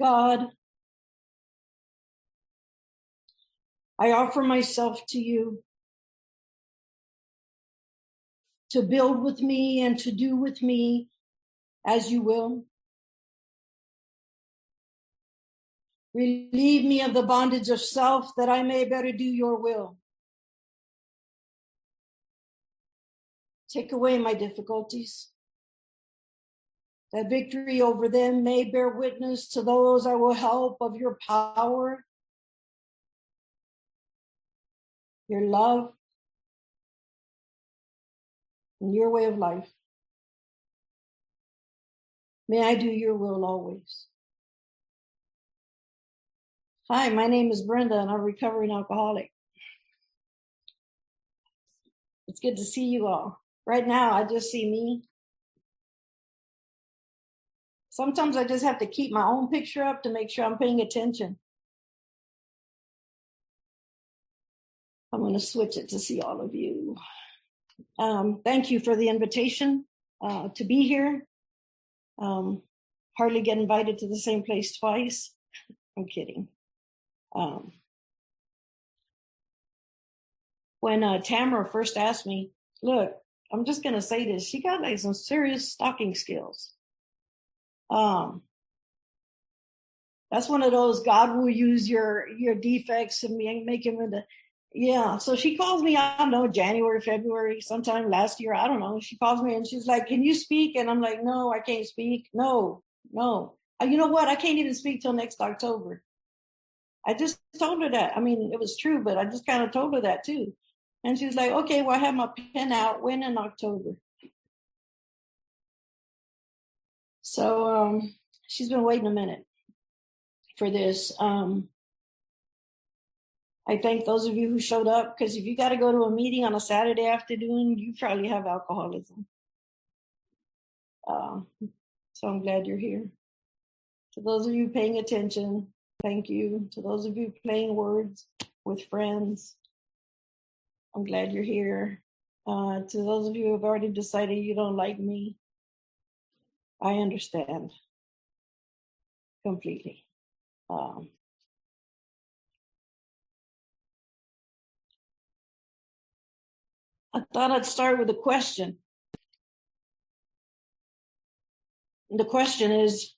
God, I offer myself to you to build with me and to do with me as you will. Relieve me of the bondage of self that I may better do your will. Take away my difficulties, that victory over them may bear witness to those I will help of your power, your love, and your way of life. May I do your will always. Hi, my name is Brenda, and I'm a recovering alcoholic. It's good to see you all. Right now, I just see me. Sometimes I just have to keep my own picture up to make sure I'm paying attention. I'm going to switch it to see all of you. Thank you for the invitation to be here. Hardly get invited to the same place twice. I'm kidding. When Tamara first asked me, look, I'm just going to say this. She got like some serious stalking skills. That's one of those, God will use your defects and make him into, yeah. So she calls me, I don't know, January, February, sometime last year. I don't know. She calls me and she's like, can you speak? And I'm like, no, I can't speak. No. You know what? I can't even speak till next October. I just told her that. I mean, it was true, but I just kind of told her that too. And she was like, okay, well, I have my pen out. When in October? So she's been waiting a minute for this. I thank those of you who showed up, because if you got to go to a meeting on a Saturday afternoon, you probably have alcoholism. So I'm glad you're here. To those of you paying attention, thank you. To those of you playing words with friends, I'm glad you're here. To those of you who have already decided you don't like me, I understand completely. I thought I'd start with a question. And the question is,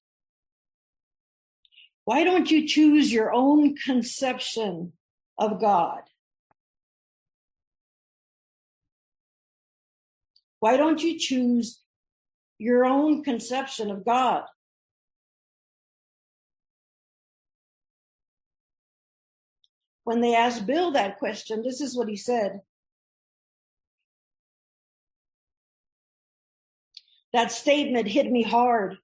why don't you choose your own conception of God? Why don't you choose your own conception of God? When they asked Bill that question, this is what he said. That statement hit me hard.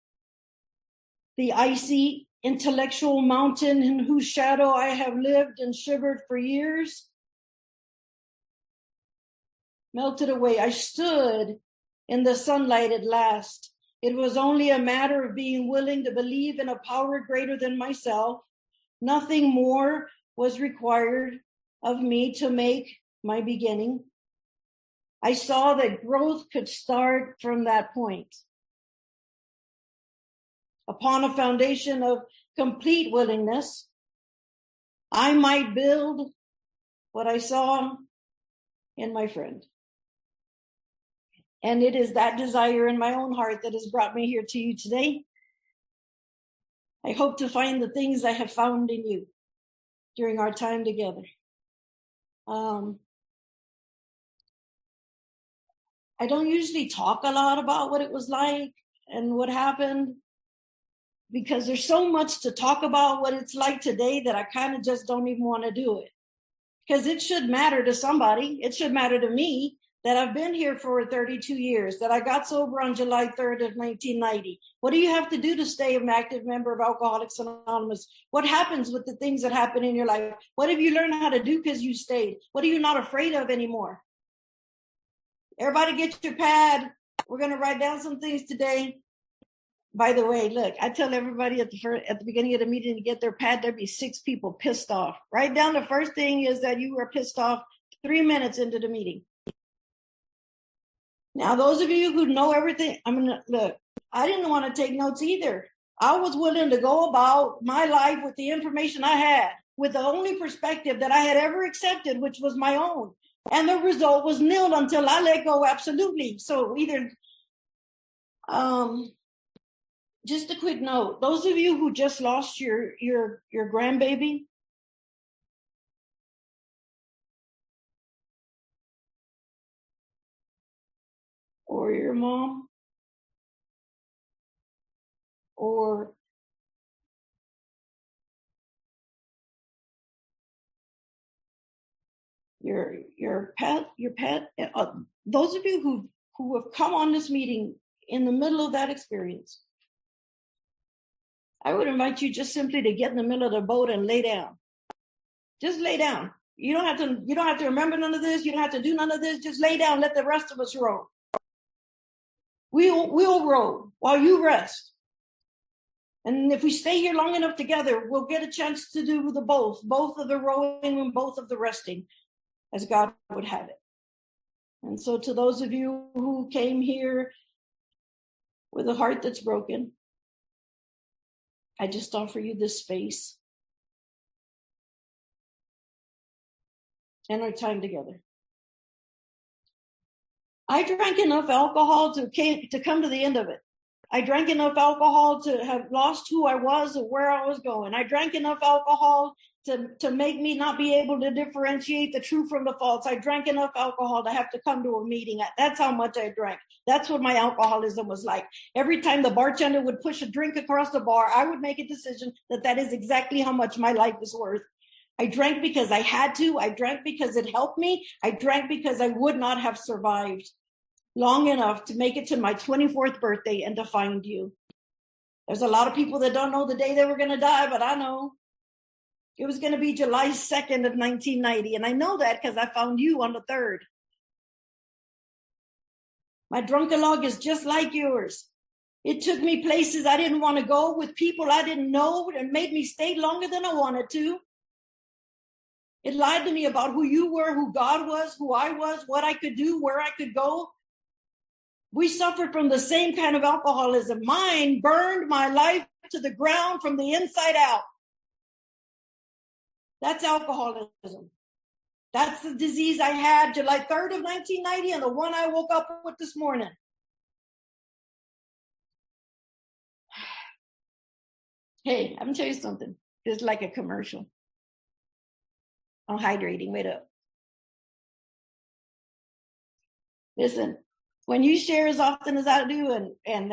The icy intellectual mountain in whose shadow I have lived and shivered for years melted away. I stood in the sunlight at last. It was only a matter of being willing to believe in a power greater than myself. Nothing more was required of me to make my beginning. I saw that growth could start from that point. Upon a foundation of complete willingness, I might build what I saw in my friend. And it is that desire in my own heart that has brought me here to you today. I hope to find the things I have found in you during our time together. I don't usually talk a lot about what it was like and what happened, because there's so much to talk about what it's like today that I kind of just don't even want to do it. Because it should matter to somebody. It should matter to me that I've been here for 32 years, that I got sober on July 3rd of 1990. What do you have to do to stay an active member of Alcoholics Anonymous? What happens with the things that happen in your life? What have you learned how to do because you stayed? What are you not afraid of anymore? Everybody get your pad. We're going to write down some things today. By the way, look, I tell everybody at the beginning of the meeting to get their pad. There'd be 6 people pissed off. Write down the first thing is that you were pissed off 3 minutes into the meeting. Now, those of you who know everything, look, I didn't want to take notes either. I was willing to go about my life with the information I had, with the only perspective that I had ever accepted, which was my own. And the result was nil until I let go, absolutely. So either, just a quick note, those of you who just lost your grandbaby, or your mom, or your pet, those of you who have come on this meeting in the middle of that experience, I would invite you just simply to get in the middle of the boat and lay down. Just lay down. You don't have to remember none of this. You don't have to do none of this. Just lay down. Let the rest of us row. We'll row while you rest. And if we stay here long enough together, we'll get a chance to do the both of the rowing and both of the resting, as God would have it. And so to those of you who came here with a heart that's broken, I just offer you this space and our time together. I drank enough alcohol to come to the end of it. I drank enough alcohol to have lost who I was or where I was going. I drank enough alcohol to make me not be able to differentiate the true from the false. I drank enough alcohol to have to come to a meeting. That's how much I drank. That's what my alcoholism was like. Every time the bartender would push a drink across the bar, I would make a decision that is exactly how much my life is worth. I drank because I had to. I drank because it helped me. I drank because I would not have survived long enough to make it to my 24th birthday and to find you. There's a lot of people that don't know the day they were going to die, but I know. It was going to be July 2nd of 1990, and I know that because I found you on the 3rd. My drunken log is just like yours. It took me places I didn't want to go, with people I didn't know, and made me stay longer than I wanted to. It lied to me about who you were, who God was, who I was, what I could do, where I could go. We suffered from the same kind of alcoholism. Mine burned my life to the ground from the inside out. That's alcoholism. That's the disease I had July 3rd of 1990 and the one I woke up with this morning. Hey, I'm going to tell you something. It's like a commercial. I'm hydrating. Wait up. Listen, when you share as often as I do and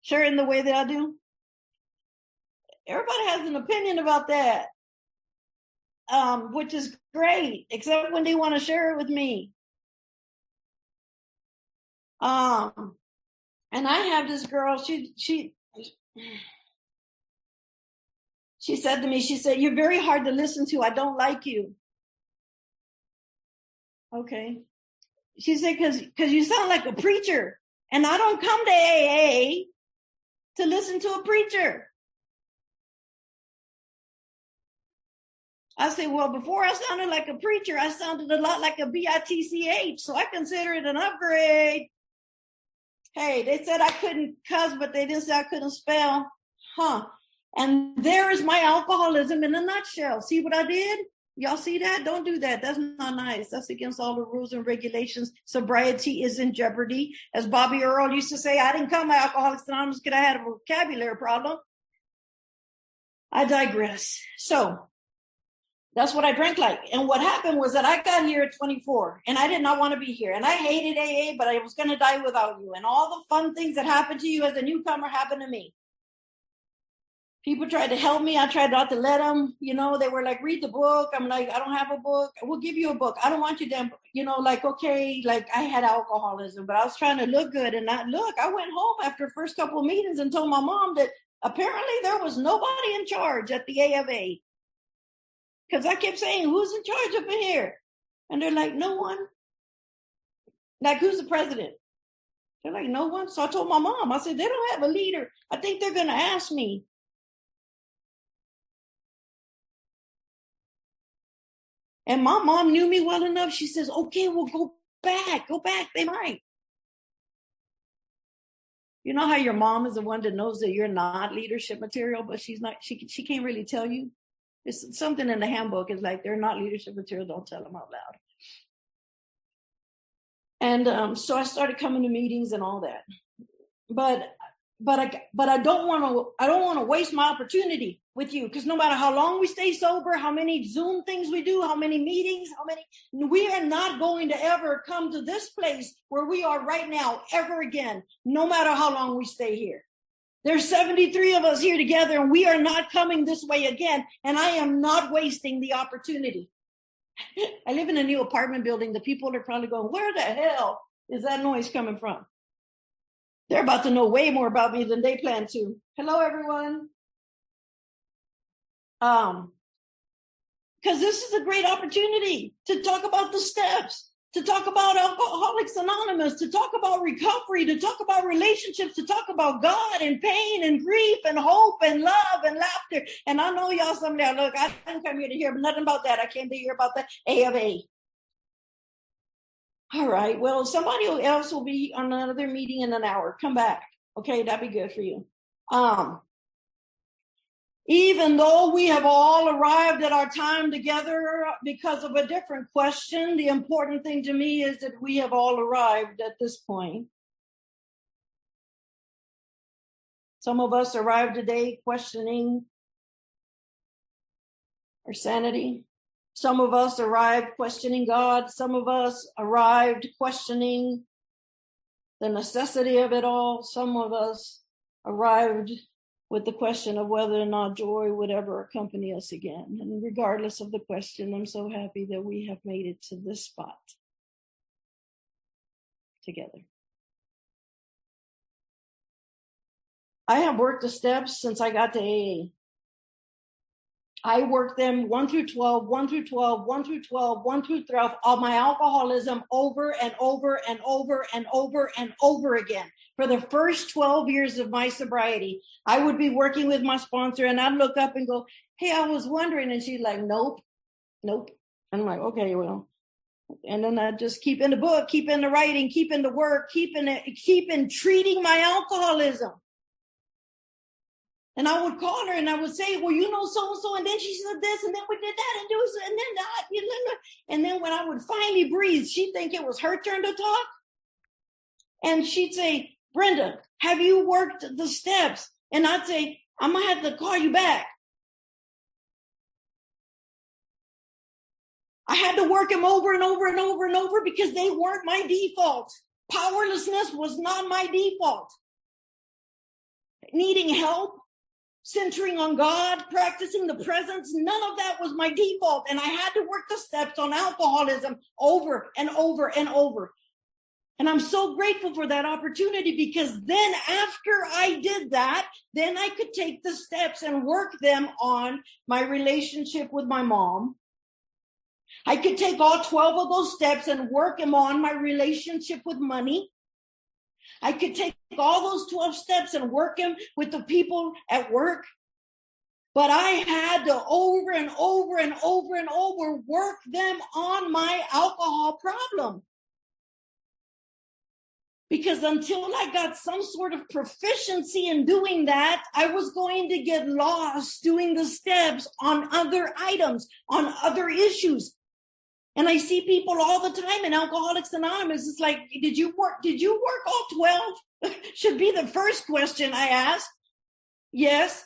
share in the way that I do, everybody has an opinion about that. Which is great, except when they want to share it with me. And I have this girl, she said to me, she said, "You're very hard to listen to. I don't like you." Okay. She said, because you sound like a preacher, and I don't come to AA to listen to a preacher. I said, well, before I sounded like a preacher, I sounded a lot like a bitch, so I consider it an upgrade. Hey, they said I couldn't cuss, but they didn't say I couldn't spell. And there is my alcoholism in a nutshell. See what I did? Y'all see that? Don't do that. That's not nice. That's against all the rules and regulations. Sobriety is in jeopardy. As Bobby Earl used to say, I didn't come to Alcoholics Anonymous because I had a vocabulary problem. I digress. So that's what I drank like. And what happened was that I got here at 24 and I did not want to be here. And I hated AA, but I was going to die without you. And all the fun things that happened to you as a newcomer happened to me. People tried to help me. I tried not to let them, they were like, read the book. I'm like, I don't have a book. We'll give you a book. I don't want you to, okay, like I had alcoholism, but I was trying to look good. And I went home after the first couple of meetings and told my mom that apparently there was nobody in charge at the A of A. Because I kept saying, who's in charge up in here? And they're like, no one. Like, who's the president? They're like, no one. So I told my mom, I said, they don't have a leader. I think they're going to ask me. And my mom knew me well enough. She says, okay, we'll go back. They might. You know how your mom is the one that knows that you're not leadership material, but she's not, she can't really tell you. It's something in the handbook is like, they're not leadership material, don't tell them out loud. And so I started coming to meetings and all that. But I don't want to waste my opportunity with you, because no matter how long we stay sober, how many Zoom things we do, how many meetings, we are not going to ever come to this place where we are right now ever again, no matter how long we stay here. There's 73 of us here together, and we are not coming this way again. And I am not wasting the opportunity. I live in a new apartment building. The people are probably going, where the hell is that noise coming from? They're about to know way more about me than they plan to. Hello, everyone. Because this is a great opportunity to talk about the steps, to talk about Alcoholics Anonymous, to talk about recovery, to talk about relationships, to talk about God and pain and grief and hope and love and laughter. And I know y'all someday, look, I didn't come here to hear nothing about that. I came to hear about the A of A. All right, well, somebody else will be on another meeting in an hour. Come back. Okay, that'd be good for you. Even though we have all arrived at our time together because of a different question, the important thing to me is that we have all arrived at this point. Some of us arrived today questioning our sanity. Some of us arrived questioning God. Some of us arrived questioning the necessity of it all. Some of us arrived with the question of whether or not joy would ever accompany us again. And regardless of the question, I'm so happy that we have made it to this spot together. I have worked the steps since I got to AA. I worked them 1 through 12, 1 through 12, 1 through 12, 1 through 12 of my alcoholism over and over and over and over and over again. For the first 12 years of my sobriety, I would be working with my sponsor and I'd look up and go, hey, I was wondering. And she's like, nope. And I'm like, okay, well. And then I just keep in the book, keep in the writing, keep in the work, keep in treating my alcoholism. And I would call her and I would say, well, you know, so-and-so. And then she said this, and then we did that, and then that. And then when I would finally breathe, she'd think it was her turn to talk. And she'd say, Brenda, have you worked the steps? And I'd say, I'm going to have to call you back. I had to work them over and over and over and over because they weren't my default. Powerlessness was not my default. Needing help, centering on God, practicing the presence, none of that was my default. And I had to work the steps on alcoholism over and over and over. And I'm so grateful for that opportunity, because then after I did that, then I could take the steps and work them on my relationship with my mom. I could take all 12 of those steps and work them on my relationship with money. I could take all those 12 steps and work them with the people at work. But I had to over and over and over and over work them on my alcohol problem. Because until I got some sort of proficiency in doing that, I was going to get lost doing the steps on other items, on other issues. And I see people all the time in Alcoholics Anonymous. It's like, did you work all 12? Should be the first question I ask. Yes.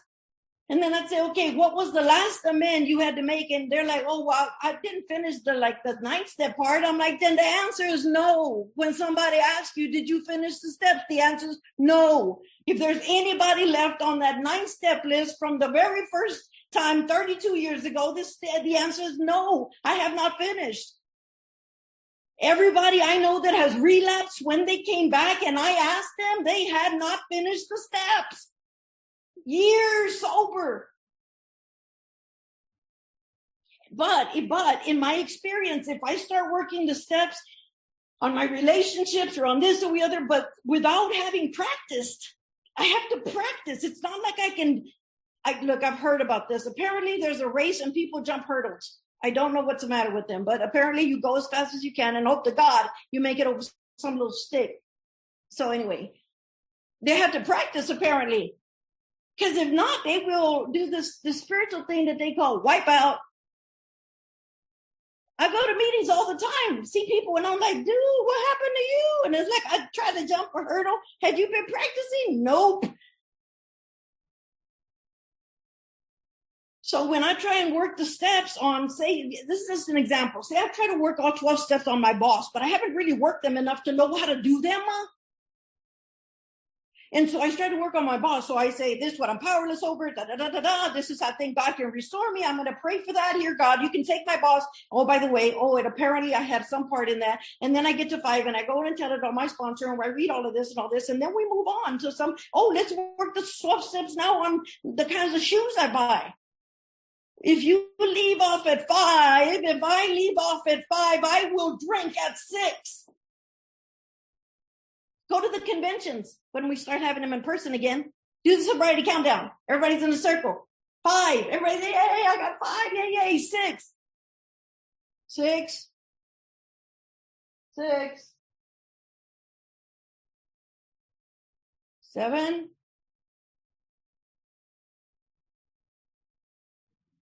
And then I'd say, okay, what was the last amend you had to make? And they're like, oh, well, I didn't finish the 9-step part. I'm like, then the answer is no. When somebody asks you, did you finish the steps? The answer is no. If there's anybody left on that 9-step list from the very first time 32 years ago, the answer is no, I have not finished. Everybody I know that has relapsed, when they came back and I asked them, they had not finished the steps. Years sober. But in my experience, if I start working the steps on my relationships or on this or the other, but without having practiced, I have to practice. It's not like look, I've heard about this. Apparently there's a race and people jump hurdles. I don't know what's the matter with them, but apparently you go as fast as you can and hope to God you make it over some little stick. So anyway, They have to practice, apparently. Because if not, they will do this spiritual thing that they call wipeout. I go to meetings all the time, see people, and I'm like, dude, what happened to you? And it's like, I tried to jump a hurdle. Had you been practicing? Nope. So when I try and work the steps on, say, this is just an example. Say I try to work all 12 steps on my boss, but I haven't really worked them enough to know how to do them. And so I started to work on my boss. So I say, this is what I'm powerless over. Da, da, da, da, da. This is how I think God can restore me. I'm going to pray for that here, God. You can take my boss. Oh, by the way, and apparently I had some part in that. And then I get to 5 and I go and tell it on my sponsor and I read all of this and all this. And then we move on to some, let's work the 12 steps now on the kinds of shoes I buy. If you leave off at 5, if I leave off at 5, I will drink at 6. Go to the conventions when we start having them in person again. Do the sobriety countdown. Everybody's in a circle. 5. Everybody, yay, I got 5. Yay, 6. 6. 6. 7.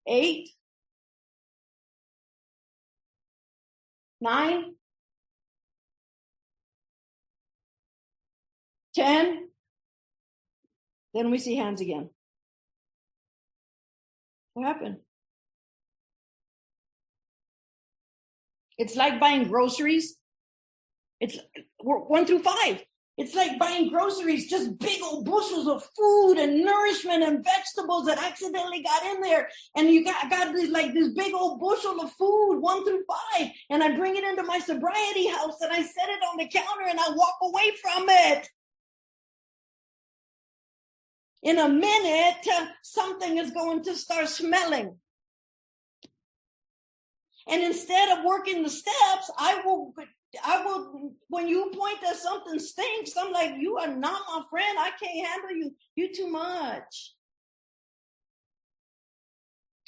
8. 9. 10. Then we see hands again. What happened? It's like buying groceries. It's 1 through 5. It's like buying groceries, just big old bushels of food and nourishment and vegetables that accidentally got in there. And you got this big old bushel of food, 1 through 5. And I bring it into my sobriety house and I set it on the counter and I walk away from it. In a minute, something is going to start smelling. And instead of working the steps, I will, when you point that something stinks, I'm like, you are not my friend. I can't handle you. You too much.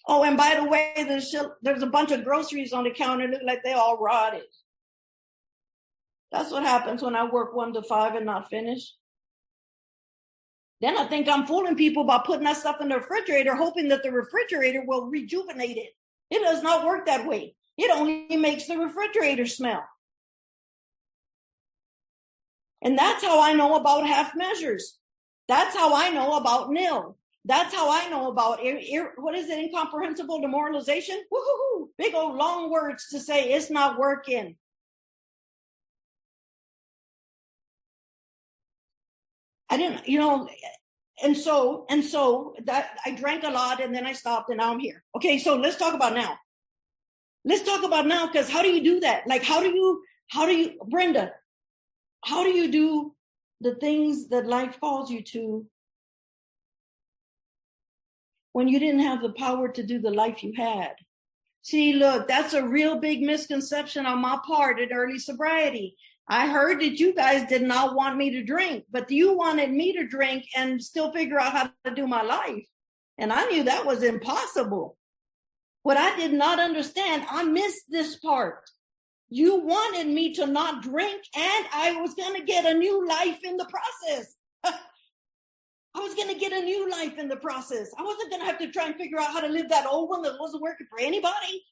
Oh, and by the way, there's a bunch of groceries on the counter. Look like they all rotted. That's what happens when I work 1 to 5 and not finish. Then I think I'm fooling people by putting that stuff in the refrigerator, hoping that the refrigerator will rejuvenate it. It does not work that way. It only makes the refrigerator smell. And that's how I know about half measures. That's how I know about nil. That's how I know about, what is it, incomprehensible demoralization? Woo-hoo-hoo. Big old long words to say it's not working. I didn't, and so that I drank a lot and then I stopped and now I'm here. Okay, so let's talk about now. Let's talk about now, because how do you do that? Like, how do you, Brenda, how do you do the things that life calls you to when you didn't have the power to do the life you had? See, look, that's a real big misconception on my part in early sobriety. I heard that you guys did not want me to drink, but you wanted me to drink and still figure out how to do my life. And I knew that was impossible. What I did not understand, I missed this part. You wanted me to not drink, and I was going to get a new life in the process. I was going to get a new life in the process. I wasn't going to have to try and figure out how to live that old one that wasn't working for anybody.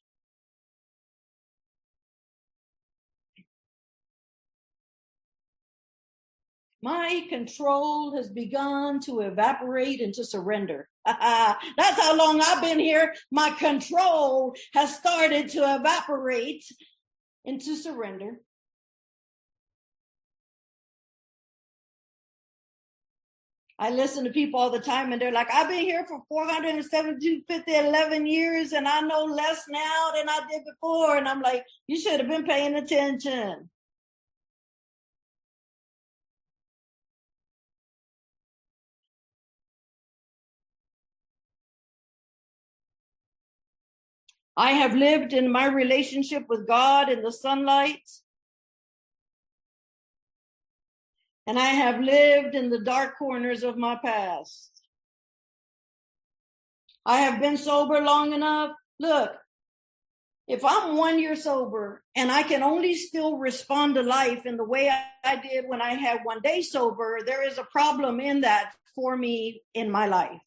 My control has begun to evaporate into surrender. That's how long I've been here. My control has started to evaporate into surrender. I listen to people all the time and they're like, I've been here for 11 years and I know less now than I did before. And I'm like, you should have been paying attention. I have lived in my relationship with God in the sunlight. And I have lived in the dark corners of my past. I have been sober long enough. Look, If I'm 1 year sober and I can only still respond to life in the way I did when I had 1 day sober, there is a problem in that for me in my life.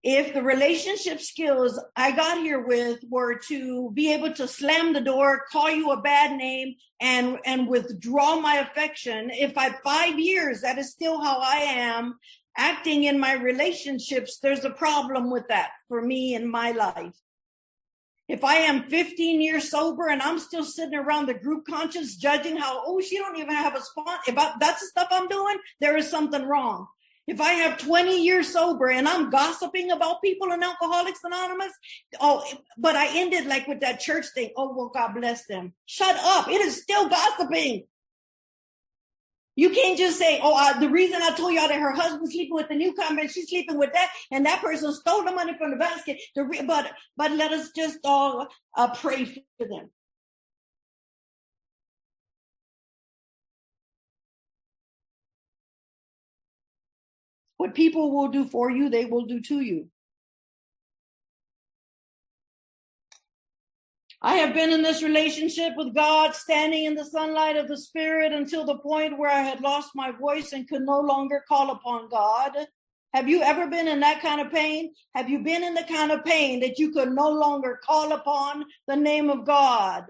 If the relationship skills I got here with were to be able to slam the door, call you a bad name, and withdraw my affection, if I 5 years, that is still how I am acting in my relationships, there's a problem with that for me in my life. If I am 15 years sober and I'm still sitting around the group conscience judging how, oh, she don't even have a spot, if that's the stuff I'm doing, there is something wrong. If I have 20 years sober and I'm gossiping about people in Alcoholics Anonymous, but I ended like with that church thing. Oh, well, God bless them. Shut up. It is still gossiping. You can't just say, the reason I told y'all that her husband's sleeping with the newcomer and she's sleeping with that, and that person stole the money from the basket. But let us just all pray for them. What people will do for you, they will do to you. I have been in this relationship with God, standing in the sunlight of the Spirit until the point where I had lost my voice and could no longer call upon God. Have you ever been in that kind of pain? Have you been in the kind of pain that you could no longer call upon the name of God?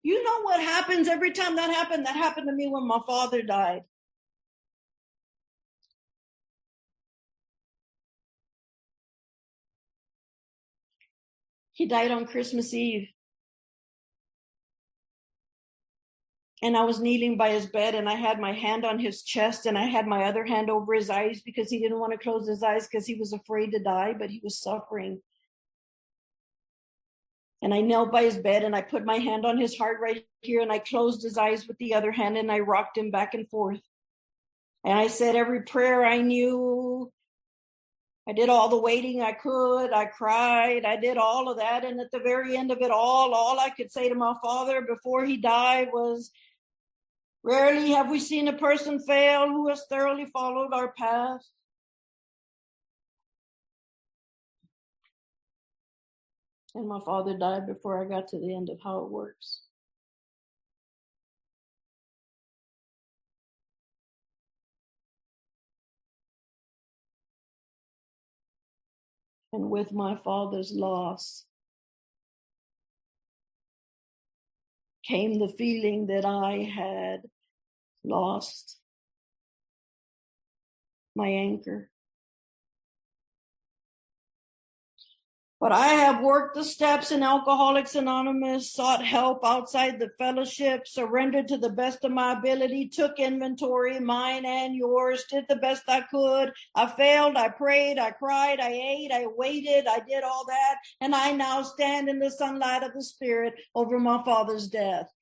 You know what happens every time that happened? That happened to me when my father died. He died on Christmas Eve. And I was kneeling by his bed and I had my hand on his chest and I had my other hand over his eyes because he didn't want to close his eyes because he was afraid to die, but he was suffering. And I knelt by his bed and I put my hand on his heart right here and I closed his eyes with the other hand and I rocked him back and forth. And I said every prayer I knew. I did all the waiting I could. I cried. I did all of that. And at the very end of it all I could say to my father before he died was, rarely have we seen a person fail who has thoroughly followed our path. And my father died before I got to the end of how it works. And with my father's loss came the feeling that I had lost my anchor. But I have worked the steps in Alcoholics Anonymous, sought help outside the fellowship, surrendered to the best of my ability, took inventory, mine and yours, did the best I could. I failed, I prayed, I cried, I ate, I waited, I did all that. And I now stand in the sunlight of the Spirit over my father's death.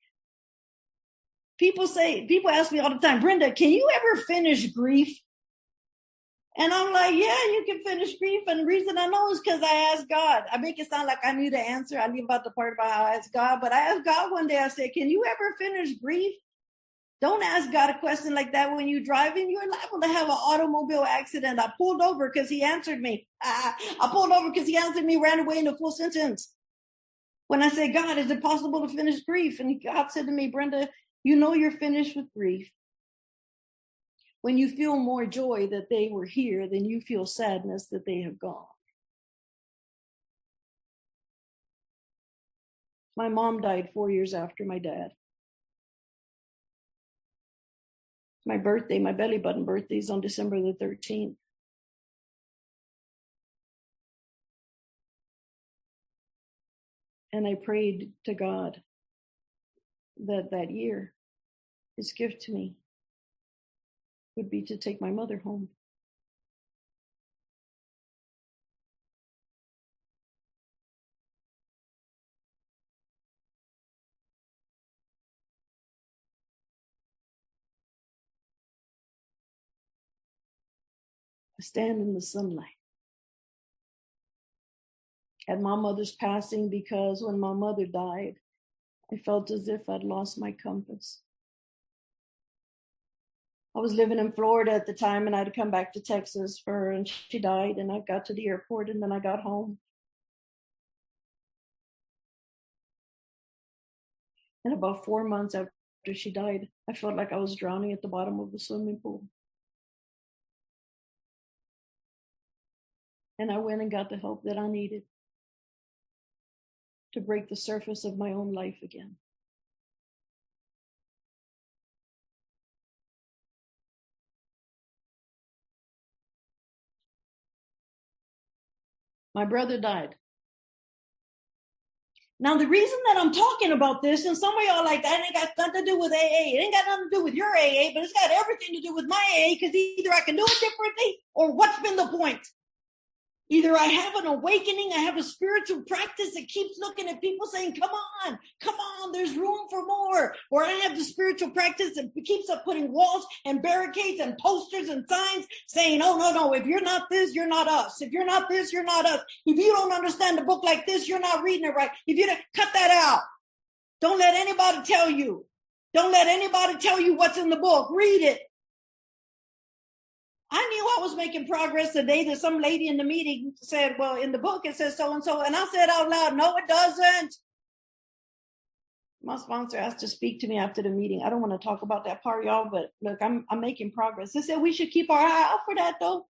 People ask me all the time, Brenda, can you ever finish grief? And I'm like, yeah, you can finish grief. And the reason I know is because I asked God. I make it sound like I knew the answer. I leave out the part about how I asked God. But I asked God one day, I said, can you ever finish grief? Don't ask God a question like that when you're driving. You're liable to have an automobile accident. I pulled over because he answered me. I pulled over because he answered me, ran away in a full sentence. When I said, God, is it possible to finish grief? And God said to me, Brenda, you know you're finished with grief when you feel more joy that they were here than you feel sadness that they have gone. My mom died 4 years after my dad. My birthday, my belly button birthday is on December the 13th. And I prayed to God that year, his gift to me would be to take my mother home. I stand in the sunlight at my mother's passing because when my mother died, I felt as if I'd lost my compass. I was living in Florida at the time and I'd come back to Texas for her and she died and I got to the airport and then I got home. And about 4 months after she died, I felt like I was drowning at the bottom of the swimming pool. And I went and got the help that I needed to break the surface of my own life again. My brother died. Now, the reason that I'm talking about this, and some of y'all like, that ain't got nothing to do with AA. It ain't got nothing to do with your AA, but it's got everything to do with my AA, because either I can do it differently, or what's been the point? Either I have an awakening, I have a spiritual practice that keeps looking at people saying, come on, there's room for more. Or I have the spiritual practice that keeps up putting walls and barricades and posters and signs saying, oh, no, if you're not this, you're not us. If you're not this, you're not us. If you don't understand the book like this, you're not reading it right. If you don't, cut that out. Don't let anybody tell you. Don't let anybody tell you what's in the book. Read it. I knew I was making progress the day that some lady in the meeting said, well, in the book it says so-and-so. And I said out loud, no, it doesn't. My sponsor asked to speak to me after the meeting. I don't want to talk about that part, y'all, but look, I'm making progress. They said we should keep our eye out for that, though.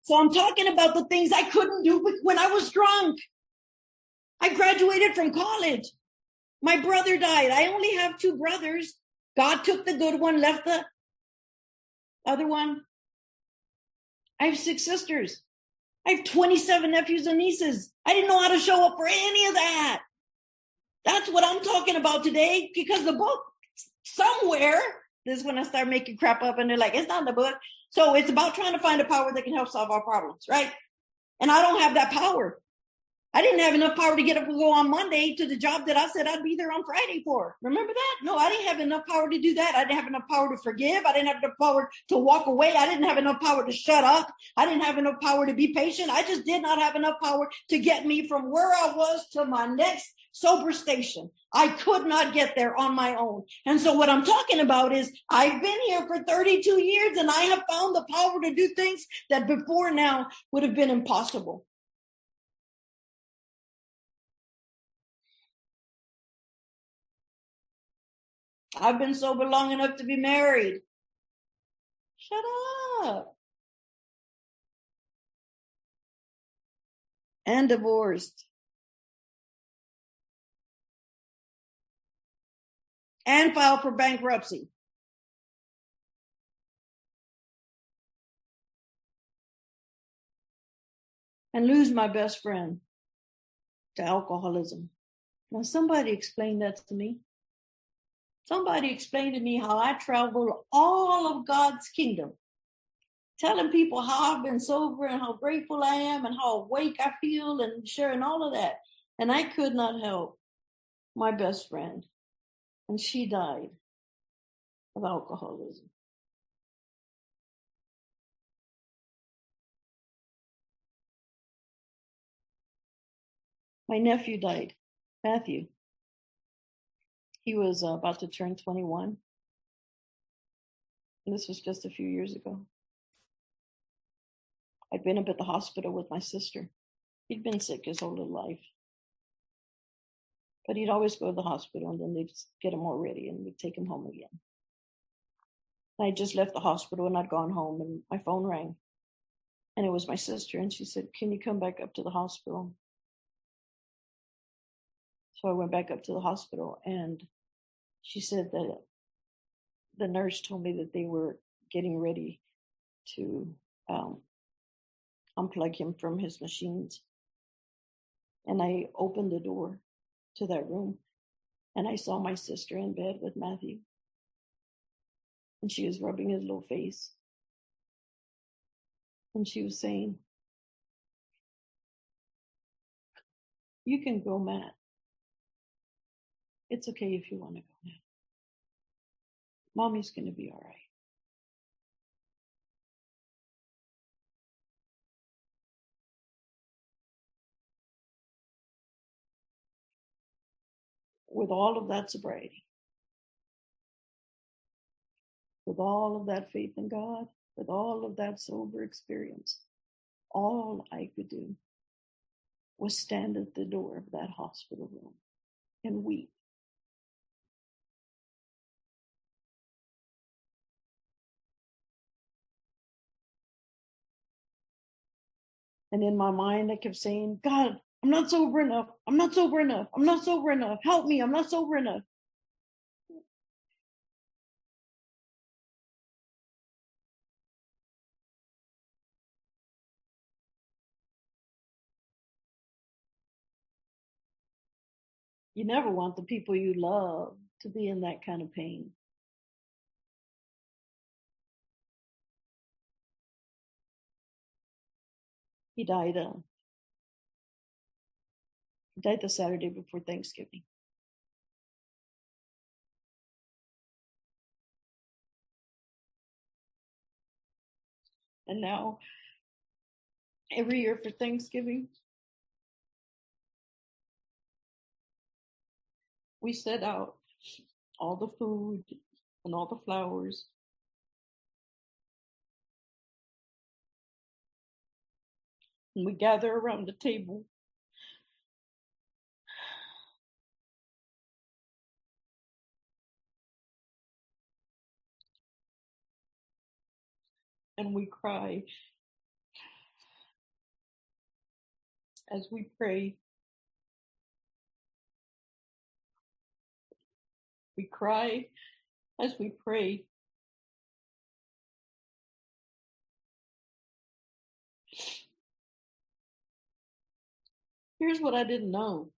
So I'm talking about the things I couldn't do when I was drunk. I graduated from college. My brother died. I only have 2 brothers. God took the good one, left the other one. I have 6 sisters. I have 27 nephews and nieces. I didn't know how to show up for any of that. That's what I'm talking about today, because the book somewhere, this is when I start making crap up and they're like, it's not in the book. So it's about trying to find a power that can help solve our problems, right? And I don't have that power. I didn't have enough power to get up and go on Monday to the job that I said I'd be there on Friday for. Remember that? No, I didn't have enough power to do that. I didn't have enough power to forgive. I didn't have enough power to walk away. I didn't have enough power to shut up. I didn't have enough power to be patient. I just did not have enough power to get me from where I was to my next sober station. I could not get there on my own. And so what I'm talking about is I've been here for 32 years and I have found the power to do things that before now would have been impossible. I've been sober long enough to be married. Shut up. And divorced. And filed for bankruptcy. And lose my best friend to alcoholism. Now, somebody explained that to me. Somebody explained to me how I travel all of God's kingdom, telling people how I've been sober and how grateful I am and how awake I feel and sharing all of that. And I could not help my best friend. And she died of alcoholism. My nephew died, Matthew. He was about to turn 21. And this was just a few years ago. I'd been up at the hospital with my sister. He'd been sick his whole little life. But he'd always go to the hospital and then they'd get him all ready and we'd take him home again. I just left the hospital and I'd gone home and my phone rang. And it was my sister and she said, can you come back up to the hospital? So I went back up to the hospital and she said that the nurse told me that they were getting ready to unplug him from his machines. And I opened the door to that room and I saw my sister in bed with Matthew. And she was rubbing his little face. And she was saying, you can go, Matt. It's okay if you want to go now. Mommy's going to be all right. With all of that sobriety, with all of that faith in God, with all of that sober experience, all I could do was stand at the door of that hospital room and weep. And in my mind, I kept saying, God, I'm not sober enough. I'm not sober enough. I'm not sober enough. Help me. I'm not sober enough. You never want the people you love to be in that kind of pain. He died. He died the Saturday before Thanksgiving. And now, every year for Thanksgiving, we set out all the food and all the flowers. And we gather around the table. And we cry as we pray. We cry as we pray. Here's what I didn't know.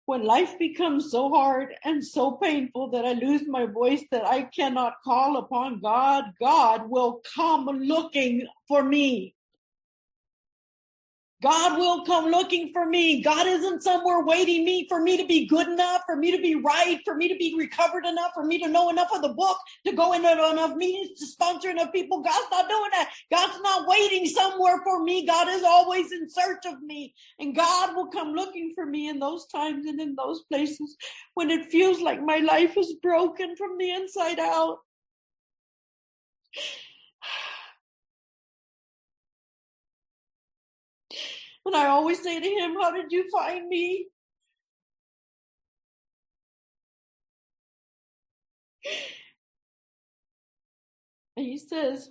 When life becomes so hard and so painful that I lose my voice, that I cannot call upon God, God will come looking for me. God will come looking for me. God isn't somewhere waiting for me to be good enough, for me to be right, for me to be recovered enough, for me to know enough of the book, to go into enough meetings, to sponsor enough people. God's not doing that. God's not waiting somewhere for me. God is always in search of me. And God will come looking for me in those times and in those places when it feels like my life is broken from the inside out. And I always say to him, how did you find me? And he says,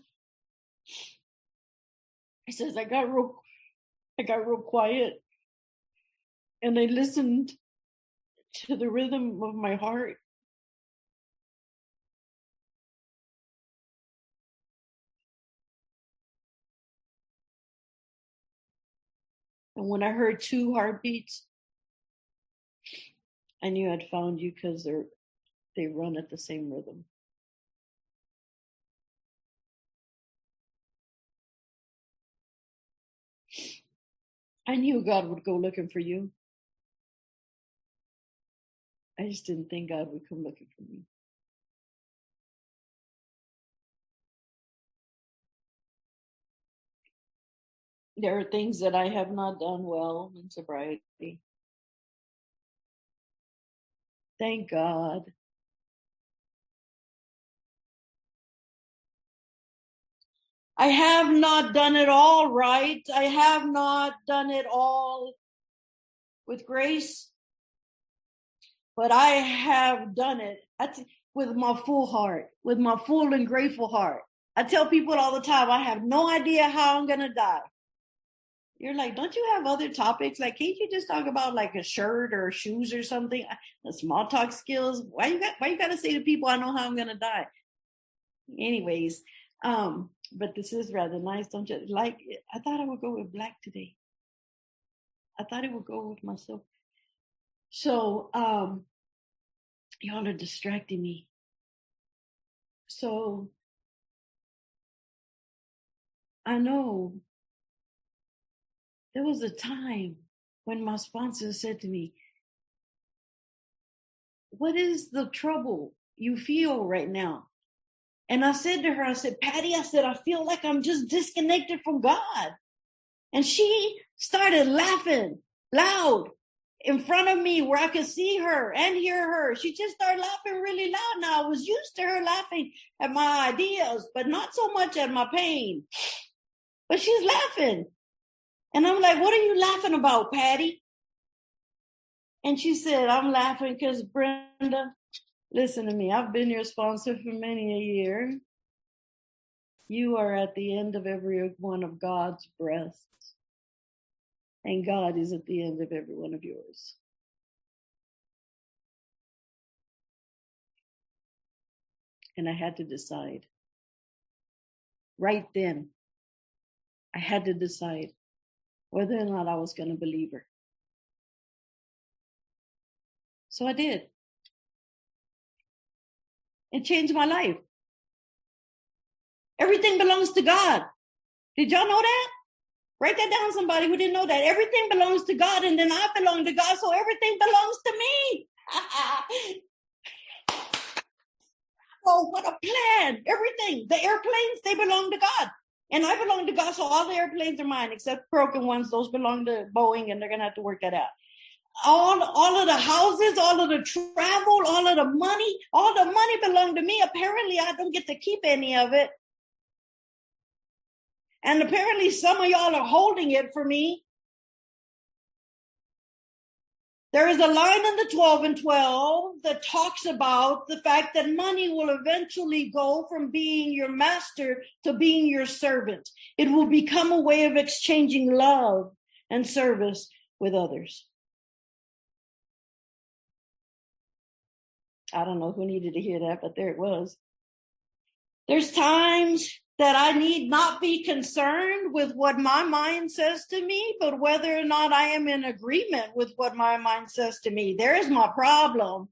I got real quiet, and I listened to the rhythm of my heart. And when I heard 2 heartbeats, I knew I'd found you, because they run at the same rhythm. I knew God would go looking for you. I just didn't think God would come looking for me. There are things that I have not done well in sobriety. Thank God. I have not done it all right. I have not done it all with grace, but I have done it with my full heart, with my full and grateful heart. I tell people all the time, I have no idea how I'm going to die. You're like, don't you have other topics? Like, can't you just talk about like a shirt or shoes or something? The small talk skills. Why you got to say to people, I know how I'm going to die? Anyways, but this is rather nice, don't you? Like, I thought I would go with black today. I thought it would go with myself. So, y'all are distracting me. So, I know there was a time when my sponsor said to me, what is the trouble you feel right now? And I said to her, I said, Patty, I feel like I'm just disconnected from God. And she started laughing loud in front of me where I could see her and hear her. She just started laughing really loud. Now, I was used to her laughing at my ideas, but not so much at my pain. But she's laughing. And I'm like, what are you laughing about, Patty? And she said, I'm laughing because Brenda, listen to me. I've been your sponsor for many a year. You are at the end of every one of God's breaths. And God is at the end of every one of yours. And I had to decide. Right then, I had to decide whether or not I was going to believe her. So I did. It changed my life. Everything belongs to God. Did y'all know that? Write that down, somebody who didn't know that. Everything belongs to God, and then I belong to God, so everything belongs to me. Oh, what a plan. Everything. The airplanes, they belong to God. And I belong to God, so all the airplanes are mine, except broken ones. Those belong to Boeing, and they're going to have to work that out. All of the houses, all of the travel, all of the money belong to me. Apparently, I don't get to keep any of it. And apparently some of y'all are holding it for me. There is a line in the 12 and 12 that talks about the fact that money will eventually go from being your master to being your servant. It will become a way of exchanging love and service with others. I don't know who needed to hear that, but there it was. There's times that I need not be concerned with what my mind says to me, but whether or not I am in agreement with what my mind says to me. There's my problem.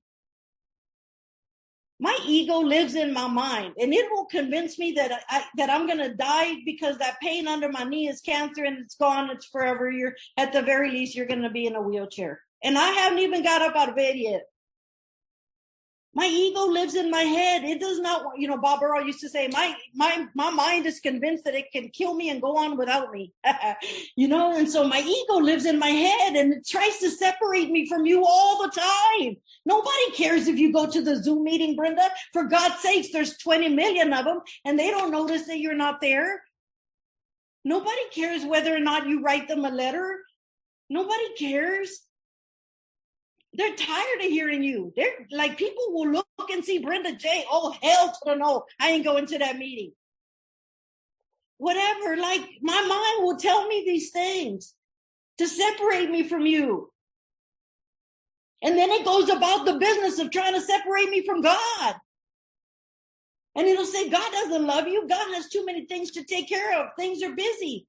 My ego lives in my mind, and it will convince me that I'm going to die because that pain under my knee is cancer and it's gone. It's forever. At the very least, you're going to be in a wheelchair. And I haven't even got up out of bed yet. My ego lives in my head. It does not, Bob Earl used to say, my mind is convinced that it can kill me and go on without me. And so my ego lives in my head and it tries to separate me from you all the time. Nobody cares if you go to the Zoom meeting, Brenda. For God's sakes, there's 20 million of them and they don't notice that you're not there. Nobody cares whether or not you write them a letter. Nobody cares. They're tired of hearing you. They're like, people will look and see Brenda J. Oh, hell to the no. I ain't going to that meeting. Whatever. Like, my mind will tell me these things to separate me from you. And then it goes about the business of trying to separate me from God. And it'll say, God doesn't love you. God has too many things to take care of. Things are busy.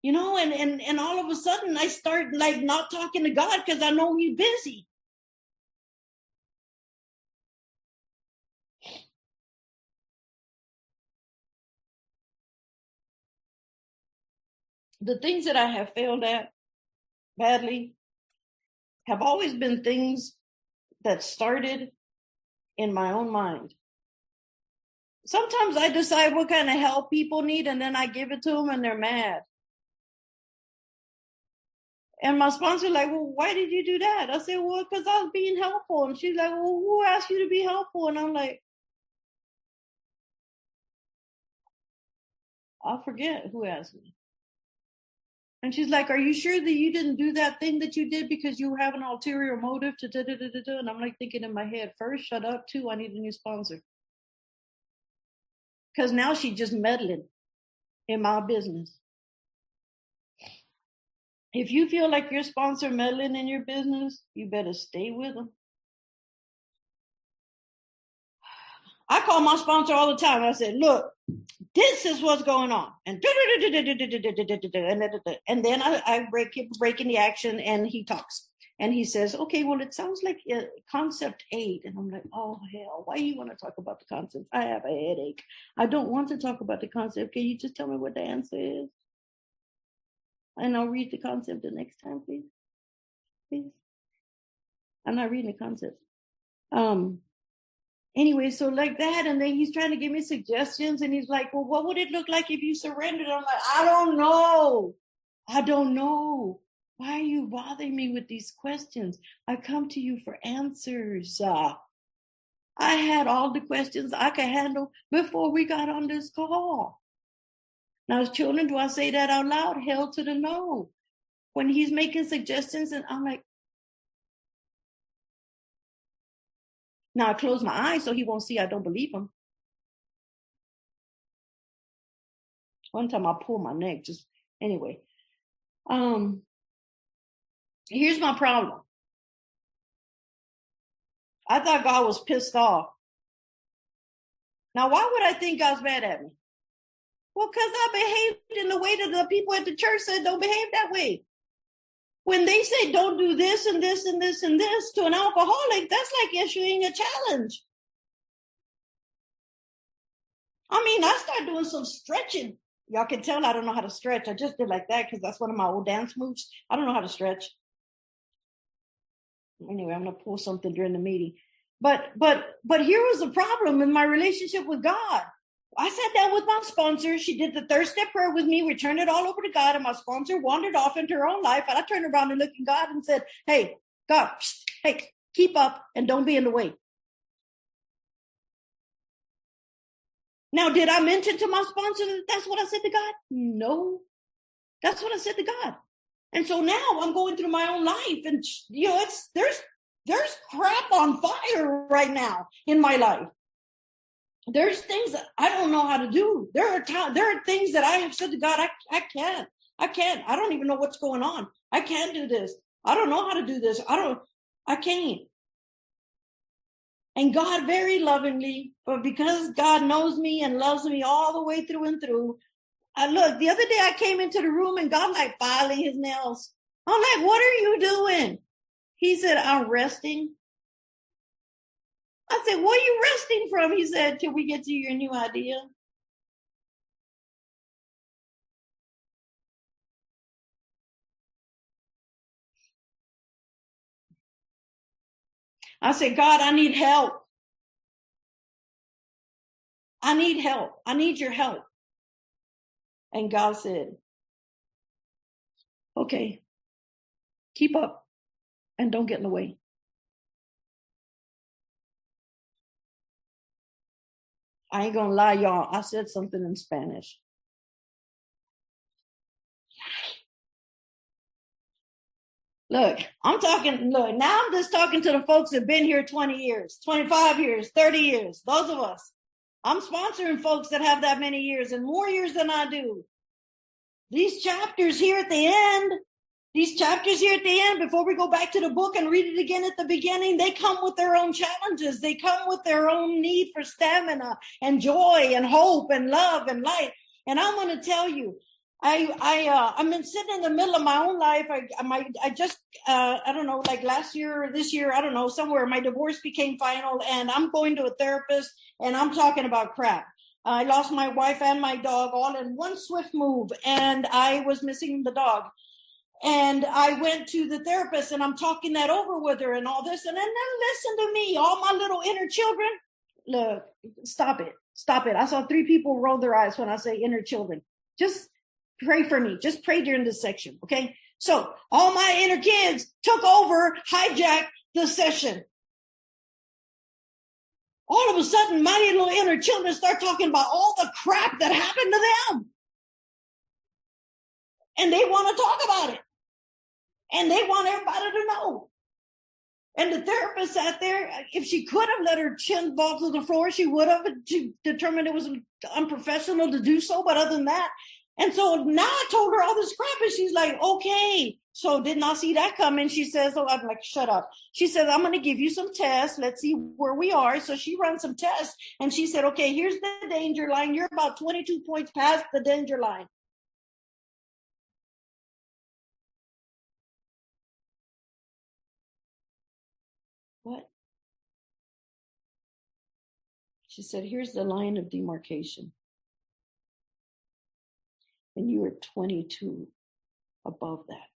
And all of a sudden I start like not talking to God because I know he's busy. The things that I have failed at badly have always been things that started in my own mind. Sometimes I decide what kind of help people need and then I give it to them and they're mad. And my sponsor like, well, why did you do that? I said, well, because I was being helpful. And she's like, well, who asked you to be helpful? And I'm like, I'll forget who asked me. And she's like, are you sure that you didn't do that thing that you did because you have an ulterior motive to da-da-da-da-da? And I'm like thinking in my head, first, shut up. Two, I need a new sponsor. Because now she's just meddling in my business. If you feel like your sponsor meddling in your business, you better stay with them. I call my sponsor all the time. I said, look, this is what's going on. And then I break in the action and he talks. And he says, okay, well, it sounds like concept 8. And I'm like, oh, hell, why do you want to talk about the concept? I have a headache. I don't want to talk about the concept. Can you just tell me what the answer is? And I'll read the concept the next time, please. Please. I'm not reading the concept. Anyway, so like that, and then he's trying to give me suggestions, and he's like, well, what would it look like if you surrendered? I'm like, I don't know. Why are you bothering me with these questions? I come to you for answers. I had all the questions I could handle before we got on this call. Now, as children, do I say that out loud? Hell to the no. When he's making suggestions, and I'm like, Now I close my eyes so he won't see I don't believe him. One time I pulled my neck, just anyway. Here's my problem. I thought God was pissed off. Now, why would I think God's mad at me? Well, because I behaved in the way that the people at the church said don't behave that way. When they say don't do this and this and this and this to an alcoholic, that's like issuing a challenge. I mean, I started doing some stretching. Y'all can tell I don't know how to stretch. I just did like that because that's one of my old dance moves. I don't know how to stretch. Anyway, I'm going to pull something during the meeting. But here was the problem in my relationship with God. I sat down with my sponsor. She did the third step prayer with me. We turned it all over to God, and my sponsor wandered off into her own life. And I turned around and looked at God and said, hey, God, hey, keep up and don't be in the way. Now, did I mention to my sponsor that that's what I said to God? No, that's what I said to God. And so now I'm going through my own life, and there's crap on fire right now in my life. There's things that I don't know how to do. There are things that I have said to God, I can't. I don't even know what's going on. I can't do this. I don't know how to do this. I can't. And God very lovingly, but because God knows me and loves me all the way through and through, look, the other day I came into the room and God like filing his nails. I'm like, what are you doing? He said, I'm resting. I said, what are you resting from? He said, till we get to your new idea. I said, God, I need help. I need help. I need your help. And God said, okay, keep up and don't get in the way. I ain't gonna lie, y'all. I said something in Spanish. Look, now I'm just talking to the folks that have been here 20 years, 25 years, 30 years, those of us. I'm sponsoring folks that have that many years and more years than I do. These chapters here at the end, before we go back to the book and read it again at the beginning, they come with their own challenges. They come with their own need for stamina and joy and hope and love and light. And I want to tell you, I've been sitting in the middle of my own life. I don't know, like last year or this year, I don't know, somewhere my divorce became final, and I'm going to a therapist and I'm talking about crap. I lost my wife and my dog all in one swift move, and I was missing the dog. And I went to the therapist and I'm talking that over with her and all this. And then listen to me, all my little inner children. Look, stop it. I saw 3 people roll their eyes when I say inner children. Just pray for me. Just pray during this section, okay? So all my inner kids took over, hijacked the session. All of a sudden, my little inner children start talking about all the crap that happened to them. And they want to talk about it. And they want everybody to know. And the therapist sat there. If she could have let her chin fall to the floor, she would have. She determined it was unprofessional to do so. But other than that, and so now I told her all this crap, and she's like, okay. So did not see that coming. She says, oh, I'm like, shut up. She says, I'm going to give you some tests. Let's see where we are. So she ran some tests, and she said, okay, here's the danger line. You're about 22 points past the danger line. What? She said, here's the line of demarcation. And you were 22 above that.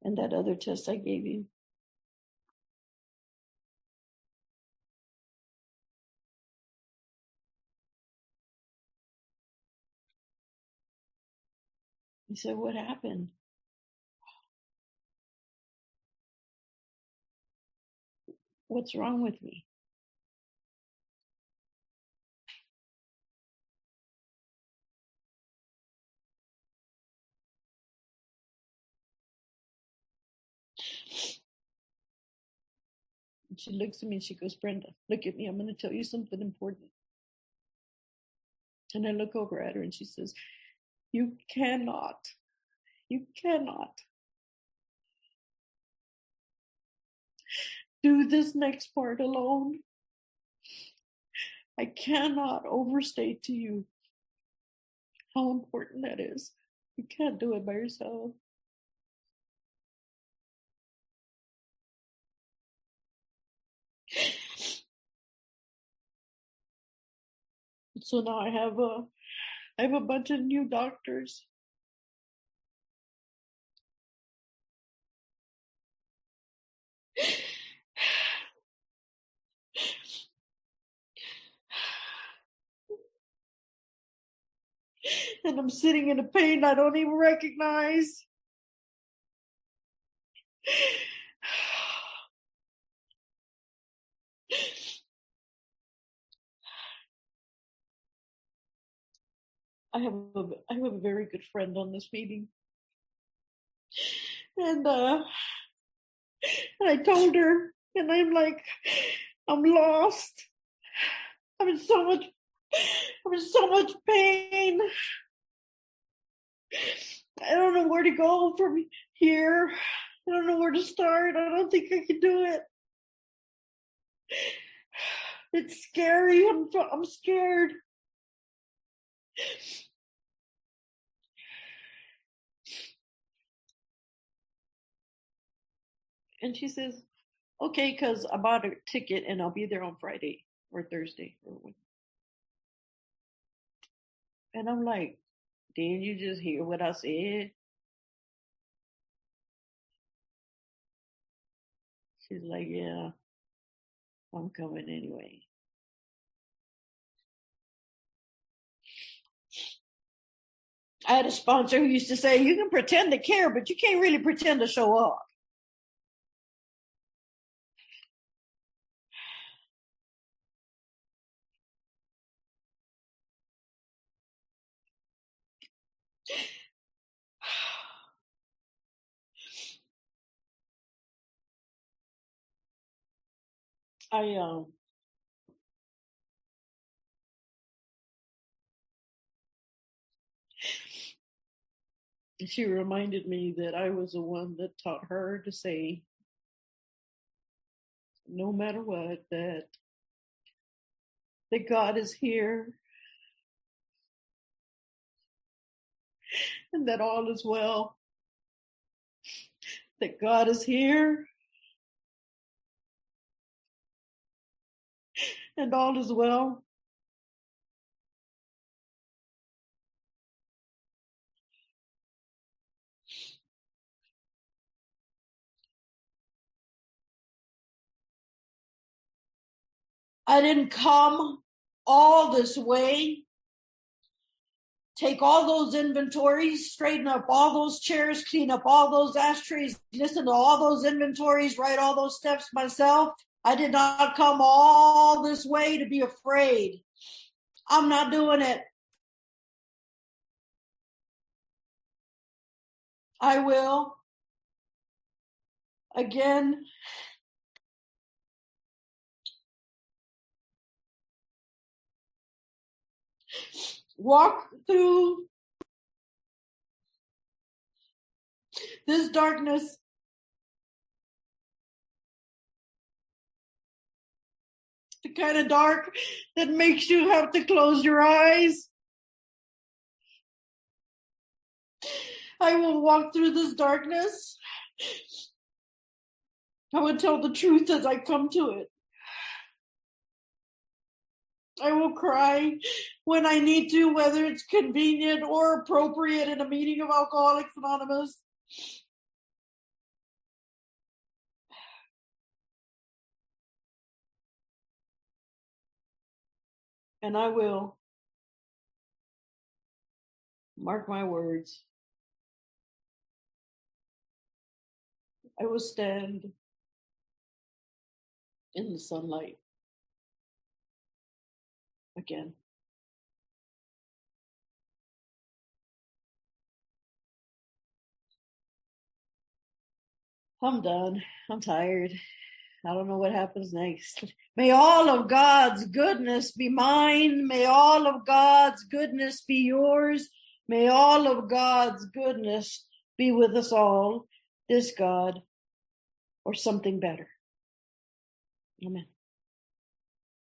And that other test I gave you, he said, what happened? What's wrong with me? And she looks at me and she goes, Brenda, look at me. I'm going to tell you something important. And I look over at her and she says, you cannot do this next part alone. I cannot overstate to you how important that is. You can't do it by yourself. So now I have a bunch of new doctors. And I'm sitting in a pain I don't even recognize. I have a very good friend on this meeting. And I told her, and I'm like, I'm lost. I'm in so much pain. I don't know where to go from here. I don't know where to start. I don't think I can do it. It's scary. I'm scared. And she says, okay, because I bought a ticket and I'll be there on Friday or Thursday or when. And I'm like, didn't you just hear what I said? She's like, yeah, I'm coming anyway. I had a sponsor who used to say, you can pretend to care, but you can't really pretend to show up. She reminded me that I was the one that taught her to say, no matter what, that God is here and that all is well. That God is here and all is well. I didn't come all this way, take all those inventories, straighten up all those chairs, clean up all those ashtrays, listen to all those inventories, write all those steps myself. I did not come all this way to be afraid. I'm not doing it. I will. Again. Walk through this darkness. The kind of dark that makes you have to close your eyes. I will walk through this darkness. I will tell the truth as I come to it. I will cry when I need to, whether it's convenient or appropriate in a meeting of Alcoholics Anonymous. And I will, mark my words, I will stand in the sunlight again. I'm done. I'm tired. I don't know what happens next. May all of God's goodness be mine. May all of God's goodness be yours. May all of God's goodness be with us all, this God or something better. Amen.